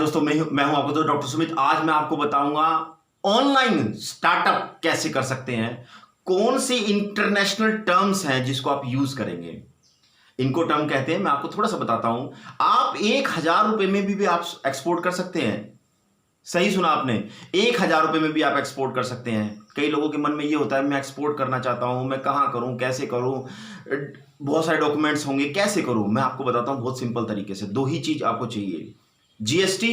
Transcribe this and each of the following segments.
दोस्तों, मैं हूं आपको दोस्त डॉक्टर सुमित। आज मैं आपको बताऊंगा ऑनलाइन स्टार्टअप कैसे कर सकते हैं। कौन सी इंटरनेशनल टर्म्स हैं जिसको आप यूज करेंगे, इनको टर्म कहते हैं। मैं आपको थोड़ा सा बताता हूं। आप 1,000 रुपए में भी आप एक्सपोर्ट कर सकते हैं। सही सुना आपने, 1,000 रुपए में भी आप एक्सपोर्ट कर सकते हैं। कई लोगों के मन में ये होता है, मैं एक्सपोर्ट करना चाहता हूं, मैं कहां करूं, कैसे करूं, बहुत सारे डॉक्यूमेंट्स होंगे, कैसे करूं। मैं आपको बताता हूं बहुत सिंपल तरीके से। दो ही चीज आपको चाहिए, जीएसटी,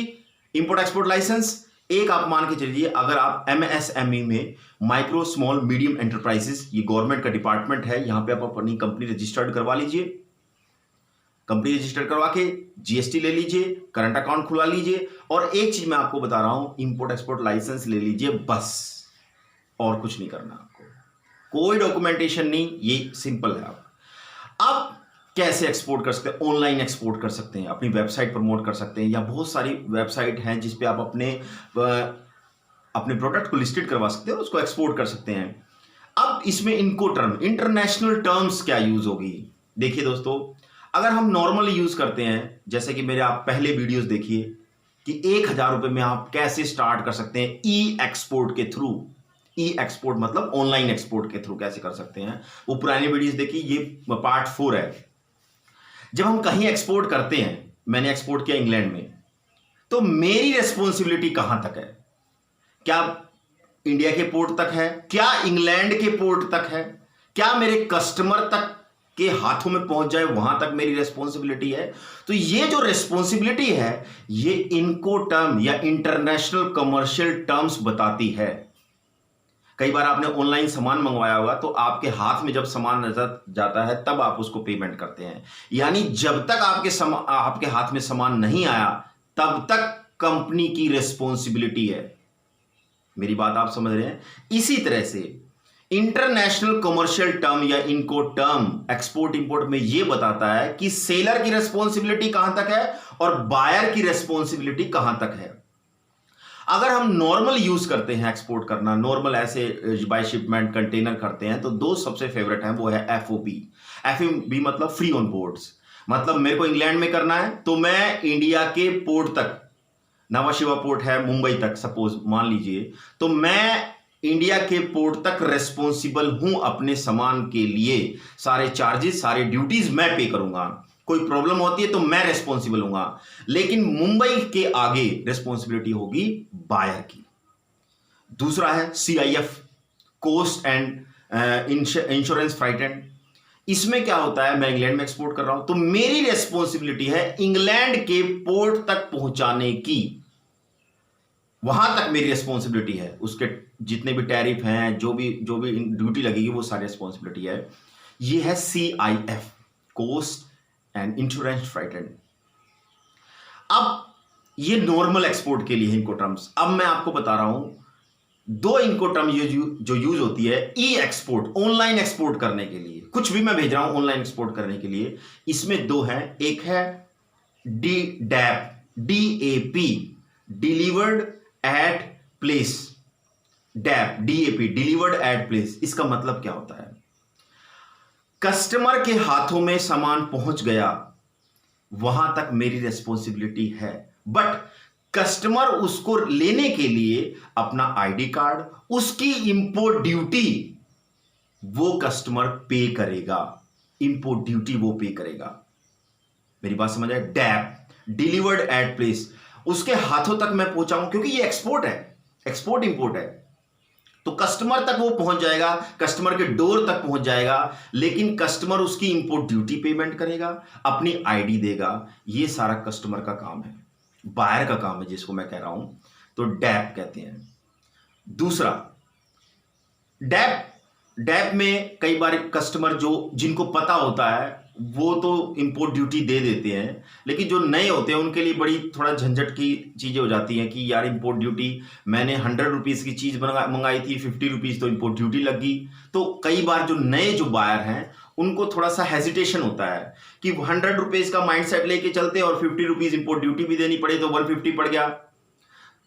इंपोर्ट एक्सपोर्ट लाइसेंस। एक आप मान के चलिए, अगर आप एमएसएमई में, माइक्रो स्मॉल मीडियम एंटरप्राइजेस, ये गवर्नमेंट का डिपार्टमेंट है, यहां पे आप अपनी कंपनी रजिस्टर्ड करवा लीजिए। कंपनी रजिस्टर करवा के जीएसटी ले लीजिए, करंट अकाउंट खुलवा लीजिए, और एक चीज मैं आपको बता रहा हूं, इंपोर्ट एक्सपोर्ट लाइसेंस ले लीजिए, बस। और कुछ नहीं करना आपको, कोई डॉक्यूमेंटेशन नहीं, ये सिंपल है। आप कैसे एक्सपोर्ट कर सकते हैं? ऑनलाइन एक्सपोर्ट कर सकते हैं, अपनी वेबसाइट प्रमोट कर सकते हैं, या बहुत सारी वेबसाइट हैं जिस पे आप अपने प्रोडक्ट को लिस्टेड करवा सकते हैं और उसको एक्सपोर्ट कर सकते हैं। अब इसमें इनको टर्म, इंटरनेशनल टर्म्स क्या यूज होगी? देखिए दोस्तों, अगर हम नॉर्मली यूज करते हैं, जैसे कि मेरे आप पहले वीडियोस देखिए कि 1,000 रुपए में आप कैसे स्टार्ट कर सकते हैं ई एक्सपोर्ट के थ्रू। ई एक्सपोर्ट मतलब ऑनलाइन एक्सपोर्ट के थ्रू कैसे कर सकते हैं, वो पुरानी वीडियोस देखिए, ये पार्ट 4 है। जब हम कहीं एक्सपोर्ट करते हैं, मैंने एक्सपोर्ट किया इंग्लैंड में, तो मेरी रेस्पॉन्सिबिलिटी कहां तक है? क्या इंडिया के पोर्ट तक है? क्या इंग्लैंड के पोर्ट तक है? क्या मेरे कस्टमर तक के हाथों में पहुंच जाए, वहां तक मेरी रेस्पॉन्सिबिलिटी है? तो ये जो रेस्पॉन्सिबिलिटी है, ये इनको टर्म या इंटरनेशनल कमर्शियल टर्म्स बताती है। कई बार आपने ऑनलाइन सामान मंगवाया होगा, तो आपके हाथ में जब सामान नजर जाता है, तब आप उसको पेमेंट करते हैं। यानी जब तक आपके हाथ में सामान नहीं आया, तब तक कंपनी की रेस्पॉन्सिबिलिटी है। मेरी बात आप समझ रहे हैं? इसी तरह से इंटरनेशनल कमर्शियल टर्म या इनको टर्म एक्सपोर्ट इंपोर्ट में यह बताता है कि सेलर की रेस्पॉन्सिबिलिटी कहां तक है और बायर की रेस्पॉन्सिबिलिटी कहां तक है। अगर हम नॉर्मल यूज करते हैं एक्सपोर्ट करना, नॉर्मल ऐसे बाय शिपमेंट कंटेनर करते हैं, तो दो सबसे फेवरेट हैं, वो है एफओबी। एफओबी मतलब फ्री ऑन बोर्ड्स। मतलब मेरे को इंग्लैंड में करना है, तो मैं इंडिया के पोर्ट तक, नवा शिवा पोर्ट है मुंबई तक सपोज मान लीजिए, तो मैं इंडिया के पोर्ट तक रेस्पॉन्सिबल हूं अपने सामान के लिए। सारे चार्जेस, सारे ड्यूटीज मैं पे करूंगा। कोई प्रॉब्लम होती है तो मैं रेस्पॉन्सिबल हूंगा, लेकिन मुंबई के आगे रेस्पॉन्सिबिलिटी होगी बायर की। दूसरा है CIF, cost and insurance freighted. इसमें क्या होता है, मैं इंग्लैंड में एक्सपोर्ट कर रहा हूं, तो मेरी रेस्पॉन्सिबिलिटी है इंग्लैंड के पोर्ट तक पहुंचाने की। वहां तक मेरी रेस्पॉन्सिबिलिटी है, उसके जितने भी टैरिफ हैं, जो भी ड्यूटी लगेगी, वो सारी रेस्पॉन्सिबिलिटी है। ये है CIF, cost and insurance freighted. अब ये नॉर्मल एक्सपोर्ट के लिए है इनको टर्म्स। अब मैं आपको बता रहा हूं दो इनको टर्म जो यूज होती है ई एक्सपोर्ट, ऑनलाइन एक्सपोर्ट करने के लिए। कुछ भी मैं भेज रहा हूं ऑनलाइन एक्सपोर्ट करने के लिए, इसमें दो हैं। एक है DAP, DAP, delivered at place. DAP, DAP, delivered at place. इसका मतलब क्या होता है? कस्टमर के हाथों में सामान पहुंच गया, वहां तक मेरी रेस्पॉन्सिबिलिटी है, बट कस्टमर उसको लेने के लिए अपना आईडी कार्ड, उसकी इंपोर्ट ड्यूटी वो कस्टमर पे करेगा। इंपोर्ट ड्यूटी वो पे करेगा। मेरी बात समझ आए? डैप, डिलीवर्ड एट प्लेस, उसके हाथों तक मैं पहुंचाऊं, क्योंकि ये एक्सपोर्ट है, एक्सपोर्ट इंपोर्ट है, तो कस्टमर तक वो पहुंच जाएगा, कस्टमर के डोर तक पहुंच जाएगा, लेकिन कस्टमर उसकी इंपोर्ट ड्यूटी पेमेंट करेगा, अपनी आईडी देगा। ये सारा कस्टमर का काम है, बायर का काम है, जिसको मैं कह रहा हूं, तो डैप कहते हैं। दूसरा डैप में कई बार कस्टमर जिनको पता होता है, वो तो इंपोर्ट ड्यूटी दे देते हैं, लेकिन जो नए होते हैं उनके लिए बड़ी थोड़ा झंझट की चीजें हो जाती हैं कि यार इंपोर्ट ड्यूटी, मैंने 100 रुपीज की चीज मंगाई थी, 50 रुपीज तो इंपोर्ट ड्यूटी लग गई। तो कई बार जो नए जो बायर हैं, उनको थोड़ा सा हेजिटेशन होता है कि 100 रुपीज का माइंडसेट लेके चलते हैं और 50 रुपीज इंपोर्ट ड्यूटी भी देनी पड़े, तो 150 पड़ गया।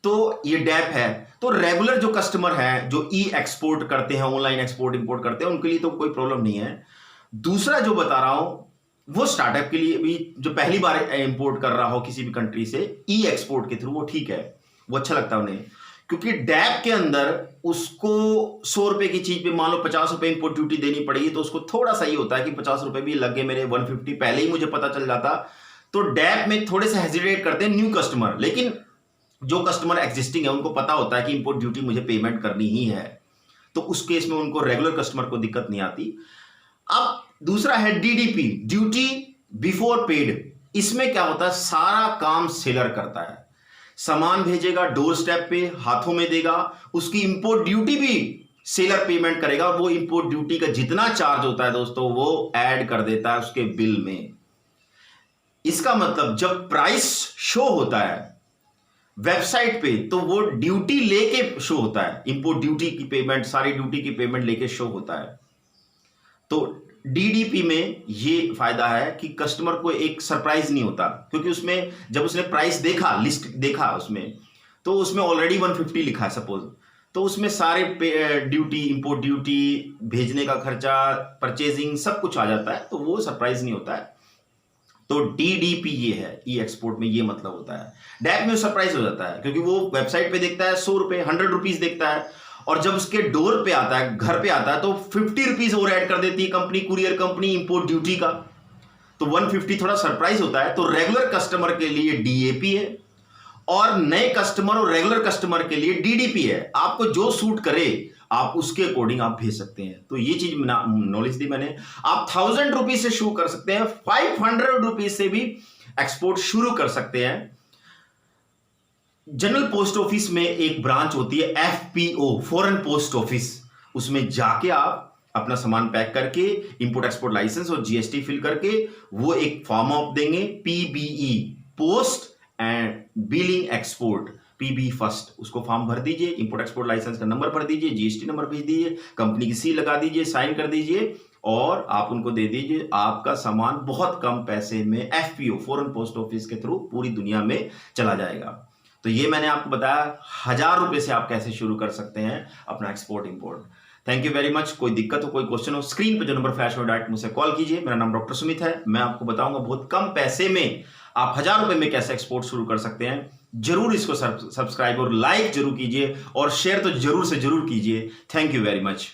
तो ये डैप है। तो रेगुलर जो कस्टमर है, जो ई एक्सपोर्ट करते हैं, ऑनलाइन एक्सपोर्ट इंपोर्ट करते हैं, उनके लिए तो कोई प्रॉब्लम नहीं है। दूसरा जो बता रहा हूं, वो स्टार्टअप के लिए भी जो पहली बार इंपोर्ट कर रहा हो किसी भी कंट्री से ई एक्सपोर्ट के थ्रू, वो ठीक है, वो अच्छा लगता है उन्हें, क्योंकि डैप के अंदर उसको 100 रुपए की चीज पे मान लो 50 रुपए इंपोर्ट ड्यूटी देनी पड़ेगी, तो उसको थोड़ा सा ही होता है कि 50 रुपए भी लग गए मेरे 150, पहले ही मुझे पता चल जाता। तो डैप में थोड़े से हेजिटेट करते हैं न्यू कस्टमर, लेकिन जो कस्टमर एग्जिस्टिंग है उनको पता होता है कि इंपोर्ट ड्यूटी मुझे पेमेंट करनी ही है, तो उस केस में उनको रेगुलर कस्टमर को दिक्कत नहीं आती। अब दूसरा है डीडीपी, ड्यूटी बिफोर पेड। इसमें क्या होता है, सारा काम सेलर करता है, सामान भेजेगा डोर स्टेप पे, हाथों में देगा, उसकी इंपोर्ट ड्यूटी भी सेलर पेमेंट करेगा, और वो इंपोर्ट ड्यूटी का जितना चार्ज होता है दोस्तों वो ऐड कर देता है उसके बिल में। इसका मतलब जब प्राइस शो होता है वेबसाइट पे, तो वो ड्यूटी लेके शो होता है, इंपोर्ट ड्यूटी की पेमेंट, सारी ड्यूटी की पेमेंट लेके शो होता है। तो डीडीपी में ये फायदा है कि कस्टमर को एक सरप्राइज नहीं होता, क्योंकि उसमें जब उसने प्राइस देखा, लिस्ट देखा उसमें, तो उसमें ऑलरेडी 150 लिखा है सपोज, तो उसमें सारे ड्यूटी, इंपोर्ट ड्यूटी, भेजने का खर्चा, परचेजिंग सब कुछ आ जाता है, तो वो सरप्राइज नहीं होता है। तो डीडीपी ये है, ई एक्सपोर्ट में ये मतलब होता है। डैप में सरप्राइज हो जाता है, क्योंकि वो वेबसाइट पे देखता है 100 रुपए, 100 रुपीज देखता है, और जब उसके डोर पे आता है, घर पे आता है, तो 50 रुपीज और ऐड कर देती है company, courier company, import duty का, तो 150 थोड़ा सरप्राइज होता है। तो रेगुलर कस्टमर के लिए डीएपी है, और नए कस्टमर और रेगुलर कस्टमर के लिए डीडीपी है। आपको जो सूट करे आप उसके अकॉर्डिंग आप भेज सकते हैं। तो ये चीज नॉलेज दी मैंने। आप 1000 रुपीज से शुरू कर सकते हैं, 500 रुपीज से भी एक्सपोर्ट शुरू कर सकते हैं। जनरल पोस्ट ऑफिस में एक ब्रांच होती है एफपीओ, फॉरेन पोस्ट ऑफिस, उसमें जाके आप अपना सामान पैक करके इंपोर्ट एक्सपोर्ट लाइसेंस और जीएसटी फिल करके वो एक फॉर्म आप देंगे, PBE, post and billing export, PB first, उसको फॉर्म भर दीजिए, इंपोर्ट एक्सपोर्ट लाइसेंस का नंबर भर दीजिए, जीएसटी नंबर भेज दीजिए, कंपनी की सील लगा दीजिए, साइन कर दीजिए, और आप उनको दे दीजिए। आपका सामान बहुत कम पैसे में एफपीओ, फॉरेन पोस्ट ऑफिस के थ्रू पूरी दुनिया में चला जाएगा। तो ये मैंने आपको बताया 1000 रुपए से आप कैसे शुरू कर सकते हैं अपना export import. Thank you very much. कोई दिक्कत हो, कोई क्वेश्चन हो, स्क्रीन पे जो नंबर फ्लैश हो डायरेक्ट मुझसे कॉल कीजिए। मेरा नाम डॉक्टर सुमित है। मैं आपको बताऊंगा बहुत कम पैसे में आप 1000 रुपए में कैसे एक्सपोर्ट शुरू कर सकते हैं। जरूर इसको सब्सक्राइब और लाइक जरूर कीजिए, और शेयर तो जरूर से जरूर कीजिए। Thank you very much.